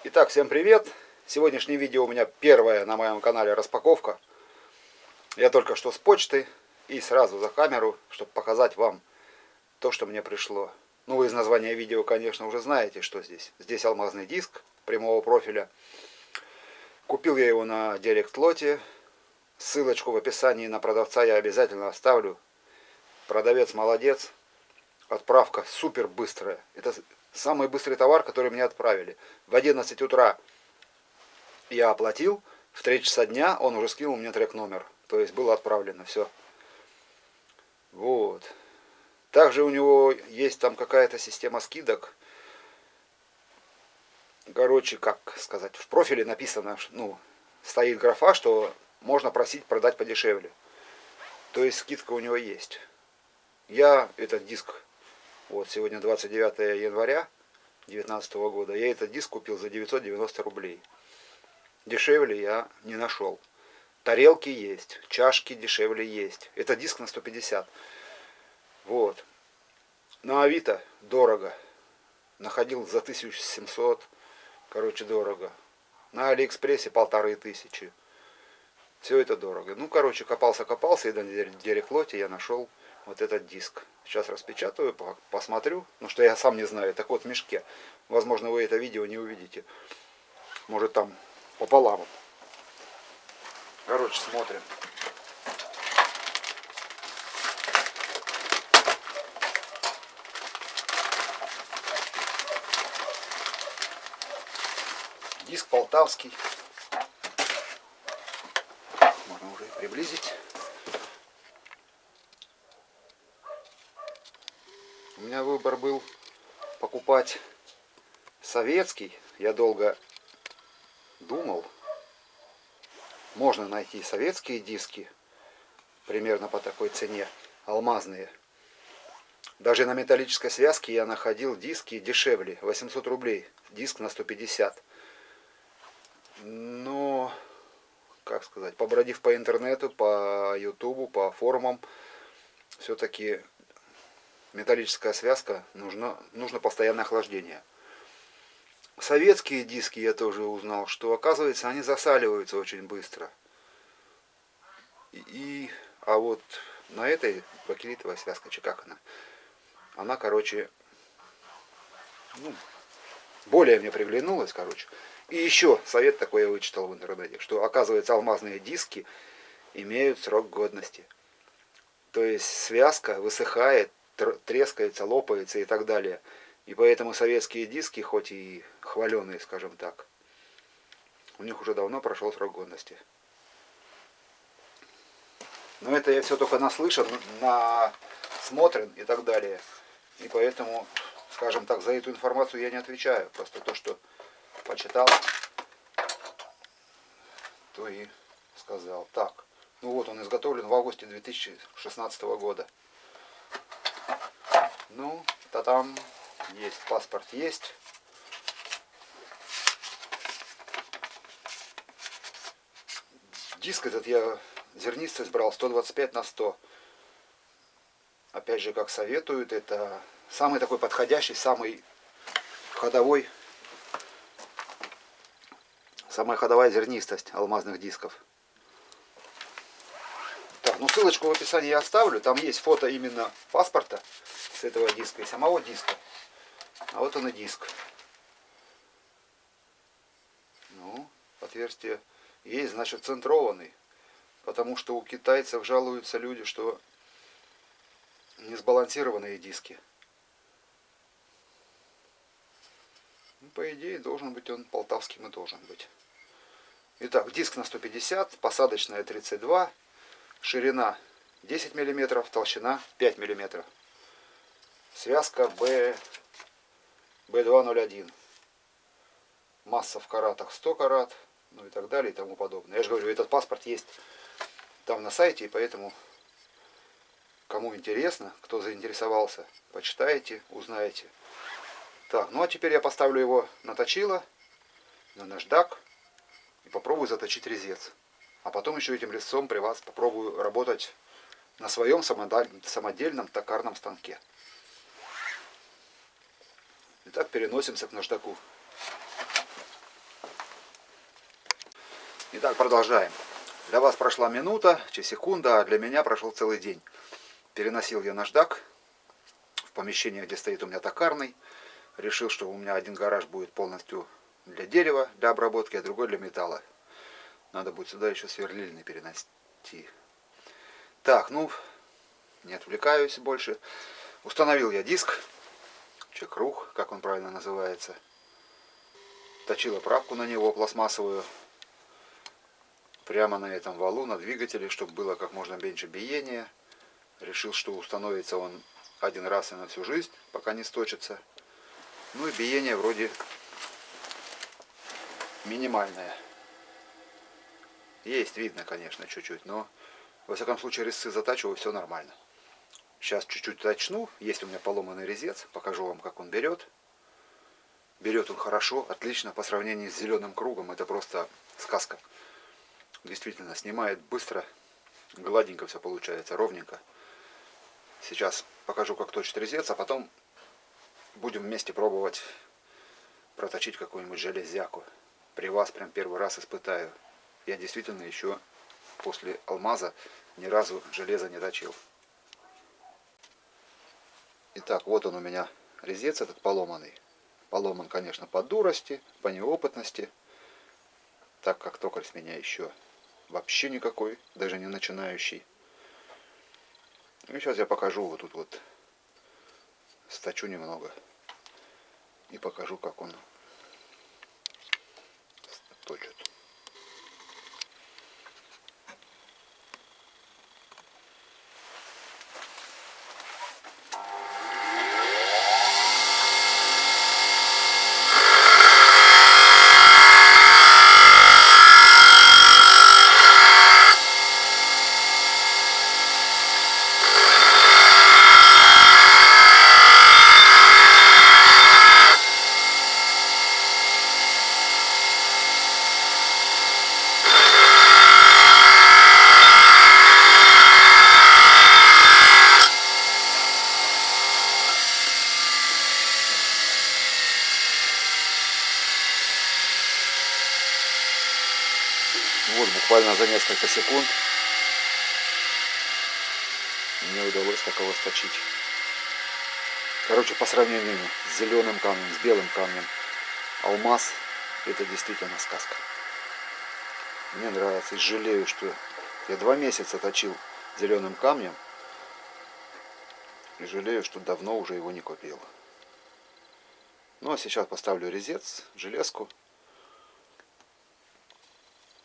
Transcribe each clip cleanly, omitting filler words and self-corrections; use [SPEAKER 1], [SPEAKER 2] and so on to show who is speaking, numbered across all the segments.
[SPEAKER 1] Итак, всем привет! Сегодняшнее видео у меня первое на моем канале распаковка. Я только что с почты и сразу за камеру, чтобы показать вам то, что мне пришло. Ну, вы из названия видео, конечно, уже знаете, что здесь. Здесь алмазный диск прямого профиля. Купил я его на Директ-лоте. Ссылочку в описании на продавца я обязательно оставлю. Продавец молодец. Отправка супер быстрая. Это самый быстрый товар, который мне отправили. В 11 утра я оплатил, в 3 часа дня он уже скинул мне трек-номер. То есть было отправлено, все. Вот. Также у него есть там какая-то система скидок. Короче, как сказать, в профиле написано, ну, стоит графа, что можно просить продать подешевле. То есть скидка у него есть. Я этот диск, вот сегодня 29 января 2019 года, я этот диск купил за 990 рублей. Дешевле я не нашел. Тарелки есть, чашки дешевле есть. Это диск на 150. Вот. На Авито дорого. Находил за 1700. Короче, дорого. На Алиэкспрессе 1500. Все это дорого. Ну, короче, копался, и на Директ-лоте я нашел вот этот диск. Сейчас распечатаю, посмотрю. Ну, что я сам не знаю. Так вот, в мешке. Возможно, вы это видео не увидите. Может, там пополам. Короче, смотрим. Диск полтавский. Можно уже приблизить. У меня выбор был покупать советский. Я долго думал. Можно найти советские диски примерно по такой цене, алмазные. Даже на металлической связке я находил диски дешевле, 800 рублей, диск на 150. Но, как сказать, побродив по интернету, по ютубу, по форумам, все-таки металлическая связка, нужно постоянное охлаждение. Советские диски я тоже узнал, что оказывается они засаливаются очень быстро. А вот на этой бакелитовая связка, как она, короче, ну, более мне приглянулась, короче. И еще совет такой я вычитал в интернете, что оказывается алмазные диски имеют срок годности. То есть связка высыхает, трескается, лопается и так далее. И поэтому советские диски, хоть и хваленые, скажем так, у них уже давно прошел срок годности. Но это я все только наслышан, насмотрен и так далее. И поэтому, скажем так, за эту информацию я не отвечаю. Просто то, что почитал, то и сказал. Так, ну вот он изготовлен в августе 2016 года. Ну, там есть, паспорт есть. Диск этот я зернистость брал 125/100. Опять же, как советуют, это самый такой подходящий, самый ходовой, самая ходовая зернистость алмазных дисков. Так, ну ссылочку в описании я оставлю. Там есть фото именно паспорта с этого диска и самого диска. А вот он и диск. Ну, отверстие есть, значит, центрованный. Потому что у китайцев жалуются люди, что несбалансированные диски. Ну, по идее, должен быть он полтавским и должен быть. Итак, диск на 150, посадочная 32, ширина 10 мм, толщина 5 мм. Связка B201. Масса в каратах 100 карат, ну и так далее и тому подобное. Я же говорю, этот паспорт есть там на сайте, и поэтому, кому интересно, кто заинтересовался, почитайте, узнаете. Так, ну а теперь я поставлю его на точило, на наждак и попробую заточить резец. А потом еще этим резцом при вас попробую работать на своем самодельном токарном станке. Итак, переносимся к наждаку. Итак, продолжаем. Для вас прошла минута, секунда, а для меня прошел целый день. Переносил я наждак в помещение, где стоит у меня токарный. Решил, что у меня один гараж будет полностью для дерева, для обработки, а другой для металла. Надо будет сюда еще сверлильный перенести. Так, ну, не отвлекаюсь больше. Установил я диск, чекрух, как он правильно называется. Точил оправку на него пластмассовую. Прямо на этом валу, на двигателе, чтобы было как можно меньше биения. Решил, что установится он один раз и на всю жизнь, пока не сточится. Ну и биение вроде минимальное. Есть, видно, конечно, чуть-чуть, но во всяком случае резцы затачиваю, все нормально. Сейчас чуть-чуть точну, есть у меня поломанный резец, покажу вам, как он берет. Берет он хорошо, отлично, по сравнению с зеленым кругом, это просто сказка. Действительно, снимает быстро, гладенько все получается, ровненько. Сейчас покажу, как точит резец, а потом будем вместе пробовать проточить какую-нибудь железяку. При вас прям первый раз испытаю. Я действительно еще после алмаза ни разу железо не точил. Итак, вот он у меня резец этот поломанный. Поломан, конечно, по дурости, по неопытности, так как токарь с меня еще вообще никакой, даже не начинающий. И сейчас я покажу вот тут вот, сточу немного и покажу, как он точит. Вот буквально за несколько секунд мне удалось такого сточить. Короче, по сравнению с зеленым камнем, с белым камнем, алмаз — это действительно сказка. Мне нравится, и жалею, что я 2 месяца точил зеленым камнем, и жалею, что давно уже его не купил. Ну а сейчас поставлю резец, железку,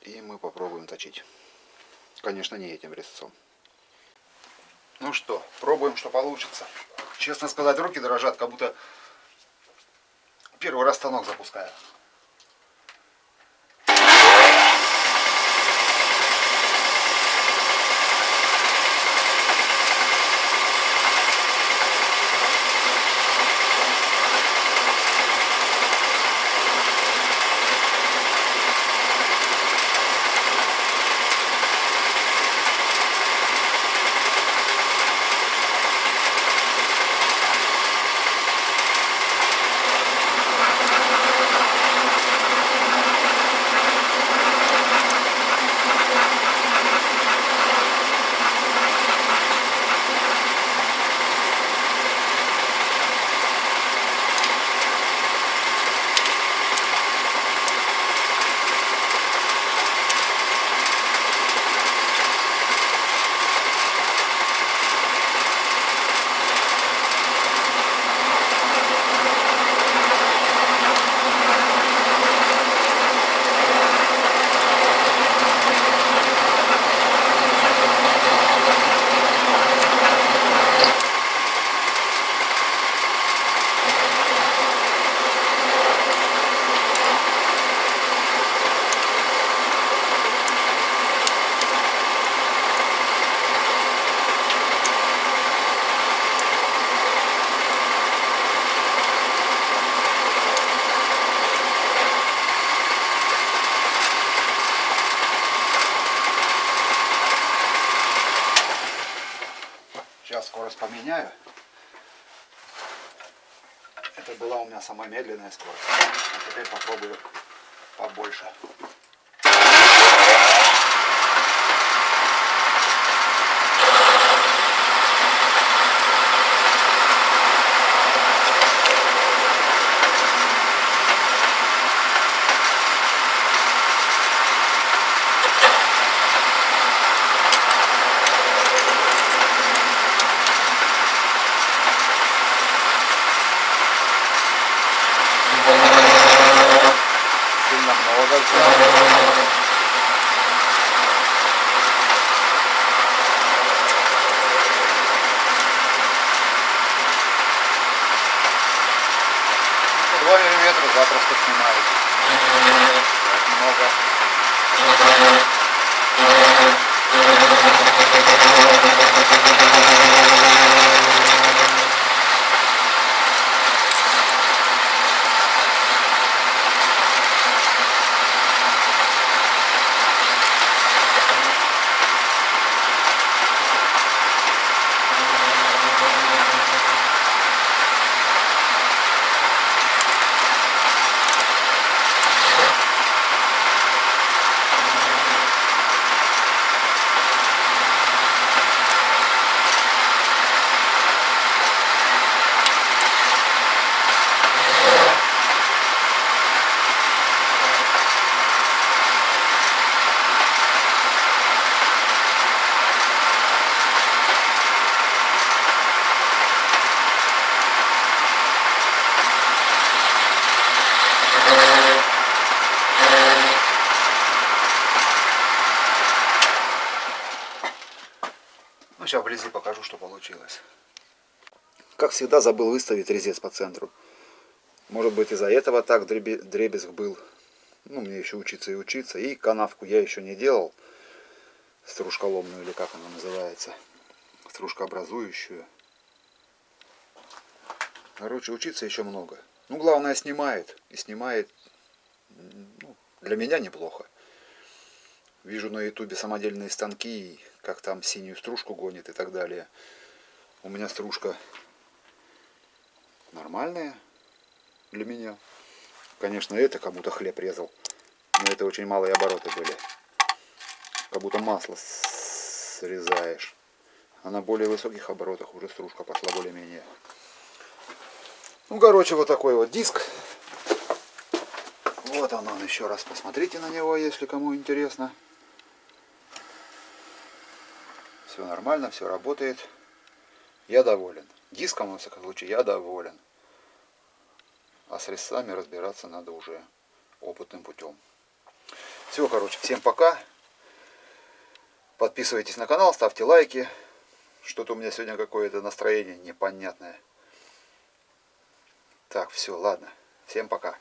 [SPEAKER 1] и мы попробуем точить. Конечно, не этим резцом. Ну что, пробуем, что получится. Честно сказать, руки дрожат, как будто первый раз станок запускаю. Сейчас скорость поменяю. Это была у меня самая медленная скорость. А теперь попробую побольше. довольно много взял. По 2 миллиметра запросто снимает. Так много. Ну, сейчас вблизи покажу, что получилось. Как всегда, забыл выставить резец по центру. Может быть, из-за этого так дребезг был. Ну, мне еще учиться и учиться. И канавку я еще не делал. Стружколомную, или как она называется. Стружкообразующую. Короче, учиться еще много. Ну, главное, снимает. И снимает, ну, для меня неплохо. Вижу на ютубе самодельные станки, как там синюю стружку гонит и так далее. У меня стружка нормальная для меня. Конечно, это кому-то хлеб резал. Но это очень малые обороты были. Как будто масло срезаешь. А на более высоких оборотах уже стружка пошла более-менее. Ну, короче, вот такой вот диск. Вот он еще раз. Посмотрите на него, если кому интересно. Все нормально, все работает. Я доволен. Диском, во всяком случае, я доволен. А с резцами разбираться надо уже опытным путем. Все, короче, всем пока. Подписывайтесь на канал, ставьте лайки. Что-то у меня сегодня какое-то настроение непонятное. Так, все, ладно. Всем пока.